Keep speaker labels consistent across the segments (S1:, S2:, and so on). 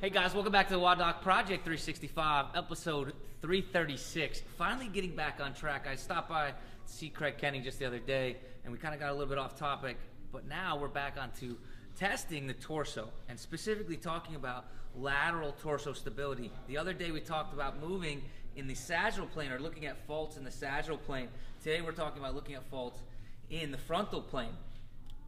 S1: Hey guys, welcome back to the WODdoc Project365, episode 336. Finally getting back on track. I stopped by to see Craig Kenny just the other day, and we kind of got a little bit off topic, but now we're back onto testing the torso, and specifically talking about lateral torso stability. The other day we talked about moving in the sagittal plane, or looking at faults in the sagittal plane. Today we're talking about looking at faults in the frontal plane.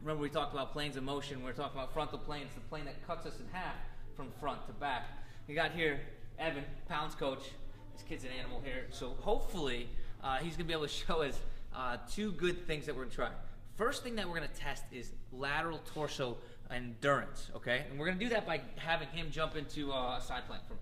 S1: Remember we talked about planes of motion. We're talking about frontal plane. It's the plane that cuts us in half from front to back. We got here Evan, Pounds coach. This kid's an animal here. So hopefully he's going to be able to show us two good things that we're going to try. First thing that we're going to test is lateral torso endurance, okay? And we're going to do that by having him jump into a side plank for me.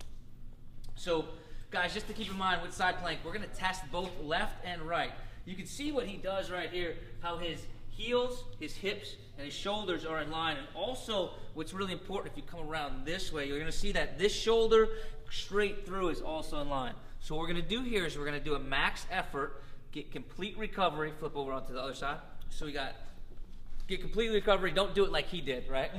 S1: So guys, just to keep in mind with side plank, we're going to test both left and right. You can see what he does right here, how his heels, his hips, and his shoulders are in line. And also, what's really important, if you come around this way, you're going to see that this shoulder straight through is also in line. So what we're going to do here is we're going to do a max effort, get complete recovery, flip over onto the other side. So we got get complete recovery, don't do it like he did, right?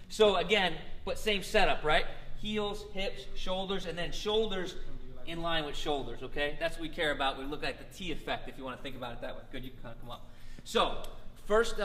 S1: So again, but same setup, right? Heels, hips, shoulders, and then shoulders in line with shoulders, okay? That's what we care about. We look like the T effect if you want to think about it that way. Good, you can kind of come up. So, first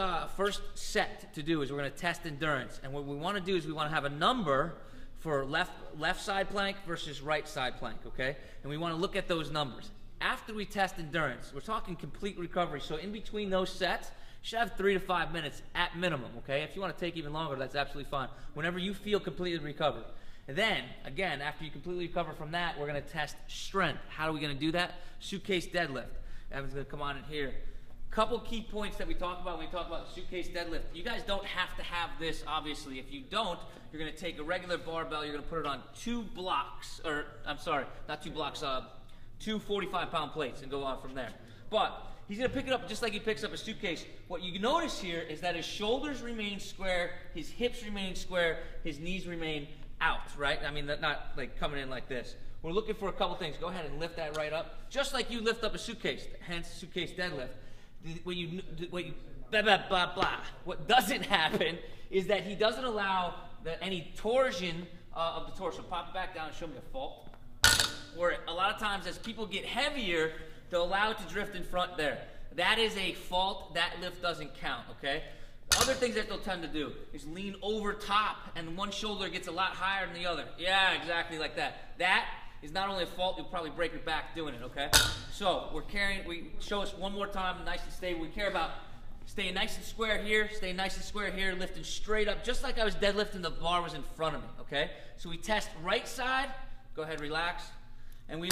S1: set to do is we're going to test endurance. And what we want to do is we want to have a number for left side plank versus right side plank, okay? And we want to look at those numbers. After we test endurance, we're talking complete recovery. So in between those sets, you should have 3 to 5 minutes at minimum, okay? If you want to take even longer, that's absolutely fine. Whenever you feel completely recovered. And then, again, after you completely recover from that, we're going to test strength. How are we going to do that? Suitcase deadlift. Evan's going to come on in here. Couple key points that we talk about when we talk about suitcase deadlift. You guys don't have to have this, obviously. If you don't, you're going to take a regular barbell, you're going to put it on 2 blocks, or I'm sorry, not 2 blocks, 2 45-pound plates and go on from there. But he's going to pick it up just like he picks up a suitcase. What you notice here is that his shoulders remain square, his hips remain square, his knees remain out, right? I mean, not like coming in like this. We're looking for a couple things. Go ahead and lift that right up, just like you lift up a suitcase, hence suitcase deadlift. What doesn't happen is that he doesn't allow any torsion of the torso. Pop it back down and show me a fault. Where a lot of times as people get heavier, they'll allow it to drift in front there. That is a fault. That lift doesn't count, okay? Other things that they'll tend to do is lean over top and one shoulder gets a lot higher than the other. Yeah, exactly like that. That is not only a fault, you'll probably break your back doing it, okay? So we show us one more time, nice and stable. We care about staying nice and square here, staying nice and square here, lifting straight up, just like I was deadlifting, the bar was in front of me, okay? So we test right side, go ahead, relax, and we'll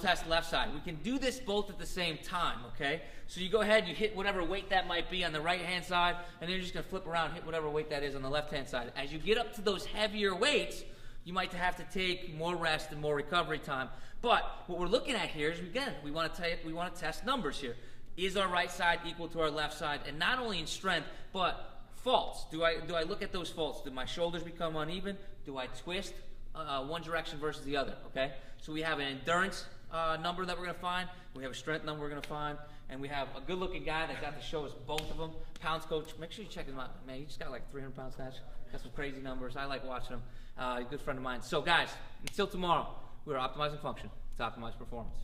S1: test left side. We can do this both at the same time, okay? So you go ahead, you hit whatever weight that might be on the right-hand side, and then you're just gonna flip around, hit whatever weight that is on the left-hand side. As you get up to those heavier weights, you might have to take more rest and more recovery time. But what we're looking at here is, again, we want to test numbers here. Is our right side equal to our left side? And not only in strength, but faults. Do I look at those faults? Do my shoulders become uneven? Do I twist one direction versus the other? Okay. So we have an endurance number that we're going to find. We have a strength number we're going to find. And we have a good-looking guy that got to show us both of them. Pounds coach, make sure you check him out. Man, he just got like 300-pound snatch. Got some crazy numbers. I like watching him. A good friend of mine. So guys, until tomorrow, we're optimizing function to optimize performance.